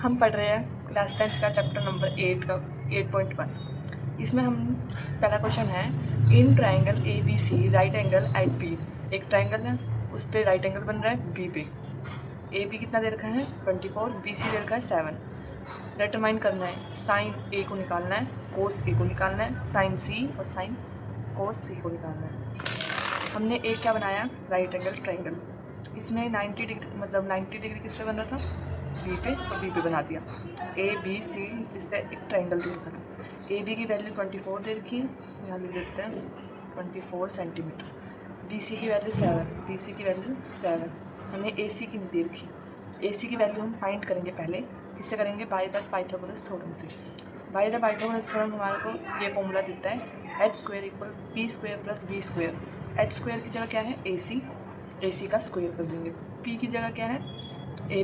हम पढ़ रहे हैं क्लास 10th का चैप्टर नंबर 8 का 8.1। इसमें हम पहला क्वेश्चन है, in triangle A B C right angle at B. एक ट्राइंगल है, उस पर राइट एंगल बन रहा है बी पे। ए बी कितना दे रखा है 24, बी सी दे रखा है 7। डिटरमाइन करना है, साइन ए को निकालना है, कोस ए को निकालना है, साइन सी और साइन कोस सी को निकालना है। हमने एक क्या बनाया, राइट एंगल ट्राइंगल। इसमें 90 डिग्री मतलब 90 डिग्री किस पे बन रहा था, बी पे, और बी पे बना दिया। ए बी सी इसका एक ट्राइंगल दे रखा था। ए बी की वैल्यू 24 दे रखी है, यहाँ लिख देते हैं 24 सेंटीमीटर। बी सी की वैल्यू 7, बी सी की वैल्यू 7। हमें ए सी की दे रखी। ए सी की वैल्यू हम फाइंड करेंगे पहले, किससे करेंगे, बाय द पाइथागोरस थ्योरम से। बाय द पाइथागोरस थ्योरम हमारे को ये फॉर्मूला देता है, H square equal P square plus B square. H square की जगह क्या है ए सी का स्क्वायर कर देंगे। पी की जगह क्या है ए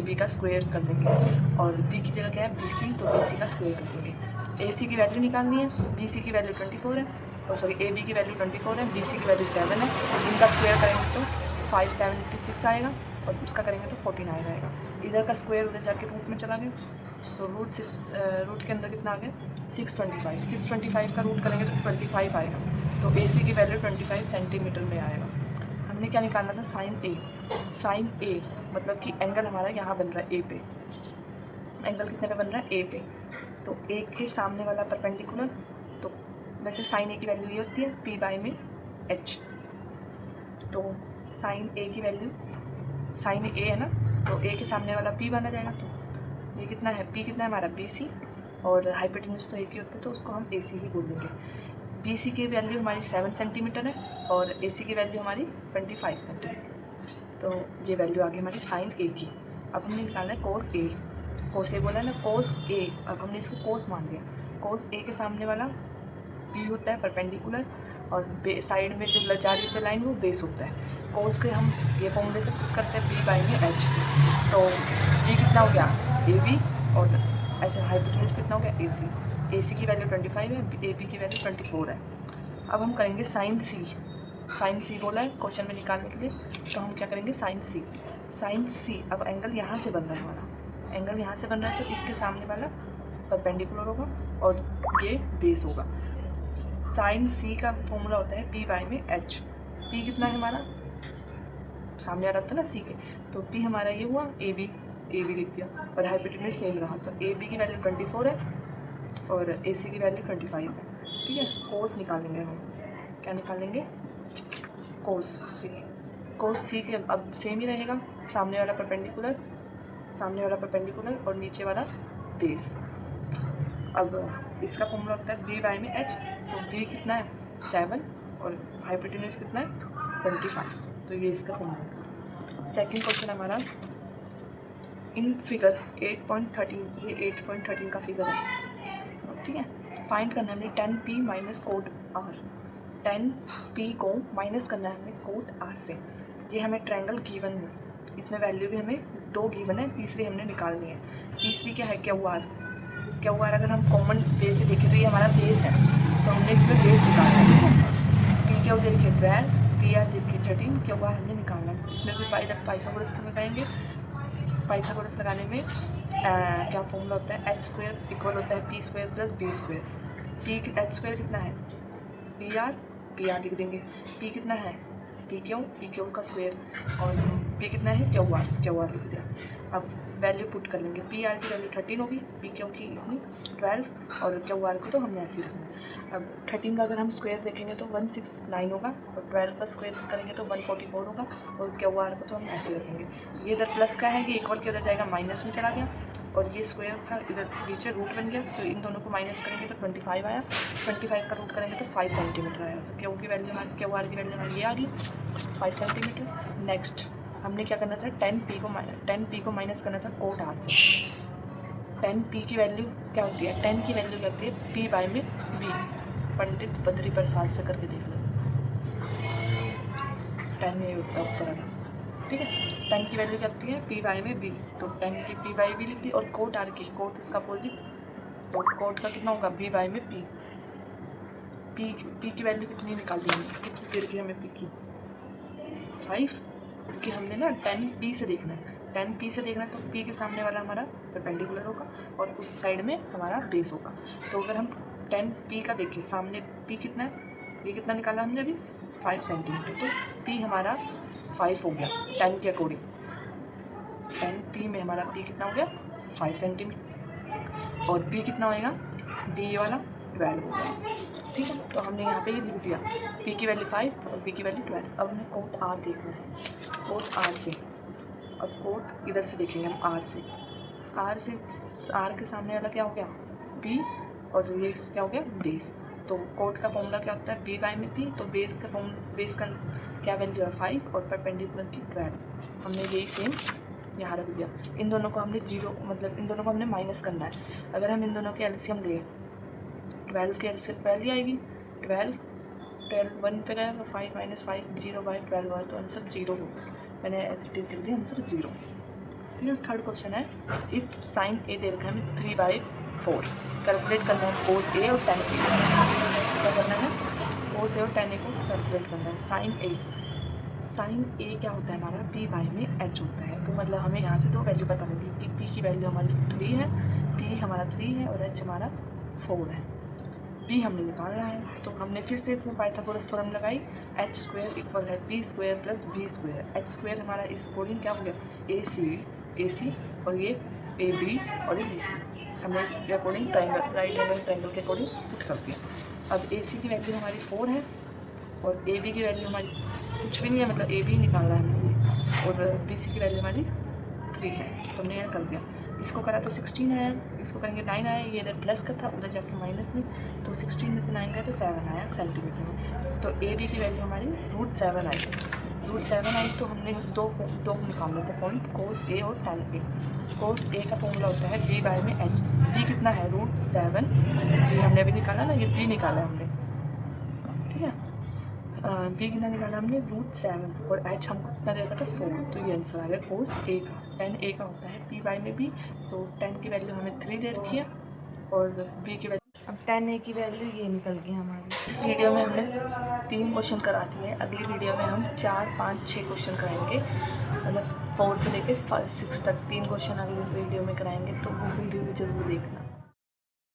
बी का स्क्वायर कर देंगे, और बी की जगह क्या है बी सी, तो बी सी का स्क्वायर कर देंगे। ए सी की वैल्यू निकालनी है, बी सी की वैल्यू 24 है, और सॉरी ए बी की वैल्यू 24 है, बी सी की वैल्यू 7 है। इनका स्क्वायर करेंगे तो 576 आएगा, और इसका करेंगे तो 49 आएगा। इधर का स्क्वायर उधर जाके रूट में चला गया, तो रूट के अंदर कितना आ गया 625। 625 का रूट करेंगे तो 25 आएगा, तो ए सी की वैल्यू 25 सेंटीमीटर में आएगा। हमने क्या निकालना था, साइन ए। साइन ए मतलब कि एंगल हमारा यहाँ बन रहा है ए पे। एंगल कितने पे बन रहा है ए पे, तो ए के सामने वाला परपेंडिकुलर। तो वैसे साइन ए की वैल्यू ये होती है पी बाई में एच। तो साइन ए की वैल्यू, साइन ए है ना, तो ए के सामने वाला पी बना जाएगा। तो ये कितना है, पी कितना है हमारा बी सी, और हाइपोटेन्यूज तो एक ही होते हैं, तो उसको हम ए सी ही बोल देंगे। बी सी की वैल्यू हमारी 7 सेंटीमीटर है, और ए सी की वैल्यू हमारी 25 सेंटीमीटर। तो ये वैल्यू आ गई हमारी साइन ए की। अब हमने निकालना है कोस ए। कोस ए बोला ना, कोस ए, अब हमने इसको कोस मान लिया। कोस ए के सामने वाला बी होता है परपेंडिकुलर, और साइड में जो जा रही है लाइन वो बेस होता है। कोस के हम ये फॉर्मूले से पुट करते हैं बी बाई में एच। तो बी कितना हो गया ए बी, और एच हाइपोटेन्यूज कितना हो गया ए सी। ए सी की वैल्यू 25 है, ए बी की वैल्यू 24 है। अब हम करेंगे साइन सी। साइन सी बोला है क्वेश्चन में निकालने के लिए, तो हम क्या करेंगे साइन सी। साइन सी, अब एंगल यहाँ से बन रहा है हमारा, एंगल यहाँ से बन रहा है, तो इसके सामने वाला परपेंडिकुलर होगा और ये बेस होगा। साइन सी का फॉर्मूला होता है पी बाई में एच। पी कितना है हमारा, सामने आ रहा था ना सी के, तो पी हमारा ये हुआ ए बी लिख दिया, और हाइपोटेन्यूज सेम रहा, तो ए बी की वैल्यू 24 है और ए सी की वैल्यू 25 है। ठीक है, कोस निकालेंगे हम, क्या निकालेंगे, कोस सी। कोस सी के अब सेम ही रहेगा, सामने वाला परपेंडिकुलर और नीचे वाला बेस। अब इसका फॉर्मूला होता है बी बाई में एच, तो बी कितना है 7 और हाइपोटेन्यूज कितना है 25, तो ये इसका फॉर्मूला। सेकंड क्वेश्चन हमारा, इन फिगर 8.13, ये 8.13 का फिगर है। ठीक है, फाइंड करना है हमें 10p minus cot are. 10p को माइनस करना है हमें कोट आर से। ये हमें ट्रायंगल गिवन है, इसमें वैल्यू भी हमें 2 गिवन है, तीसरी हमने निकालनी है। तीसरी क्या है, क्यू आर। क्यू आर अगर हम कॉमन बेस से देखें तो ये हमारा बेस है, तो हमने इसमें बेस निकालना है। पी क्यू दे रखे 12, पी आर दे रखे 13, क्यू आर हमने निकालना है। इसमें भी पाइथागोरस में पाएंगे। पाइथागोरस लगाने में क्या फॉर्मूला होता है, एच स्क्वायर इक्वल होता है P square plus B square. P H square कितना है पी आर लिख देंगे। पी कितना है पी क्यू का स्क्वायर, और पी कितना है क्यू आर लिख दिया। अब वैल्यू पुट कर लेंगे, पी आर की वैल्यू 13 होगी, पी क्यू की इतनी 12, और क्यू आर को तो हमने ऐसे ही रखना है। अब 13 का अगर हम स्क्वायर देखेंगे तो 169 होगा, और 12 का स्क्वायर करेंगे तो 144 होगा, और क्यू आर को तो हम ऐसे रखेंगे। ये इधर प्लस का है, ये इक्वल के उधर जाएगा माइनस में चला गया, और ये स्क्वायर था इधर नीचे रूट बन गया, तो इन दोनों को माइनस करेंगे तो 25 आया। 25 का रूट करेंगे तो 5 सेंटीमीटर आया। तो क्यू की वैल्यू हमारी, क्यू आर की वैल्यू हमारी ये आ गई 5 सेंटीमीटर। नेक्स्ट हमने क्या करना था, 10p को माइनस करना था कोट आर से। 10p की वैल्यू क्या होती है, 10 की वैल्यू क्या होती है p बाई में b। पंडित बद्री प्रसाद से करके देख लो, 10 ये होता है ऊपर वाला। ठीक है, 10 की वैल्यू क्या होती है p बाई में b, तो 10 की p बाई b लिख दी, और कोट आर की, कोट इसका अपोजिट, तो कोट का कितना होगा b बाई में p। p की वैल्यू कितनी निकाली है, कितनी देर की हमें p की 5, क्योंकि हमने ना 10p से देखना है। 10 पी से देखना है तो पी के सामने वाला हमारा परपेंडिकुलर होगा और उस साइड में हमारा बेस होगा। तो अगर हम 10 पी का देखें, सामने पी कितना है, ये कितना निकाला हमने अभी 5 सेंटीमीटर, तो पी हमारा 5 हो गया 10 के अकॉर्डिंग। 10 पी में हमारा पी कितना हो गया 5 सेंटीमीटर और पी कितना होएगा बी ये वाला 12 होगा। ठीक है, तो हमने यहाँ पे ये लिख दिया पी की वैल्यू 5 और पी की वैल्यू 12। अब हमें कोट आर देखना है, कोट आर से, अब कोट इधर से देखेंगे हम आर से आर के सामने वाला क्या हो गया बी और ये क्या हो गया बेस। तो कोट का फॉर्मूला क्या होता है बी बाई में पी, तो बेस का क्या वैल्यू है 5 और परपेंडिकुलर की 12। हमने यही सेम यहाँ रख दिया। इन दोनों को हमने जीरो मतलब इन दोनों को हमने माइनस करना है। अगर हम इन दोनों के एलसीएम लें 12 के एलसीएम 12 ही आएगी, 12 1 पे गया 5 माइनस 5 0 बाई 12 हुआ तो आंसर 0 होगा। मैंने एज इट इज़ लिख दिया आंसर 0। फिर थर्ड क्वेश्चन है इफ़ साइन ए दे रखा है हमें 3/4 कैलकुलेट करना है कोस ए और tan ए। क्या करना है कोस ए और tan ए को कैलकुलेट करना है। साइन ए क्या होता है हमारा पी बाई में एच होता है। तो मतलब हमें यहाँ से दो वैल्यू पता लगी कि पी की वैल्यू हमारी 3 है, पी हमारा 3 है और एच हमारा 4 है। पी हमने निकालना है तो हमने फिर से इसमें पाइथागोरस थ्योरम लगाई, एच स्क्वायर इक्वल है P square plus B square. H square हमारा इस अकॉर्डिंग क्या हो गया ए सी और ये ए बी और ये बी सी। हमने इसके according triangle right angle triangle के अकॉर्डिंग पुट कर दिया। अब ए सी की वैल्यू हमारी 4 है और ए बी की वैल्यू हमारी कुछ भी नहीं है, मतलब ए बी निकालना है हमने और बी सी की वैल्यू हमारी 3 है। तो हमने यहाँ कर दिया, इसको करा तो 16 आया, इसको करेंगे 9 आया, ये इधर प्लस का था उधर जाके माइनस में, तो 16 में से 9 गया तो 7 आया सेंटीमीटर में। तो ए बी की वैल्यू हमारी √7 आई। √7 आई तो हमने दो निकालने थे पॉइंट कोस ए और tan ए। कोस ए का फॉर्मूला होता है बी बाई में एच। बी कितना है √7, बी हमने अभी निकाला ना, ये बी निकाला हमने, ठीक है। बी कितना निकाला हमने √7 और एच हमको कितना देगा था 4। तो ये आंसर आ गया कोस ए का। tan ए का होता है पी बाई में बी, तो tan की वैल्यू हमें 3 दे रखी है और बी की वैल्यू, अब tan ए की वैल्यू ये निकल गई हमारी। इस वीडियो में हमने 3 क्वेश्चन करा दिए। अगली वीडियो में हम 4 5 6 क्वेश्चन कराएंगे, मतलब 4 से लेके 6 तक 3 क्वेश्चन अगली वीडियो में कराएंगे, तो वो वीडियो भी ज़रूर देखना।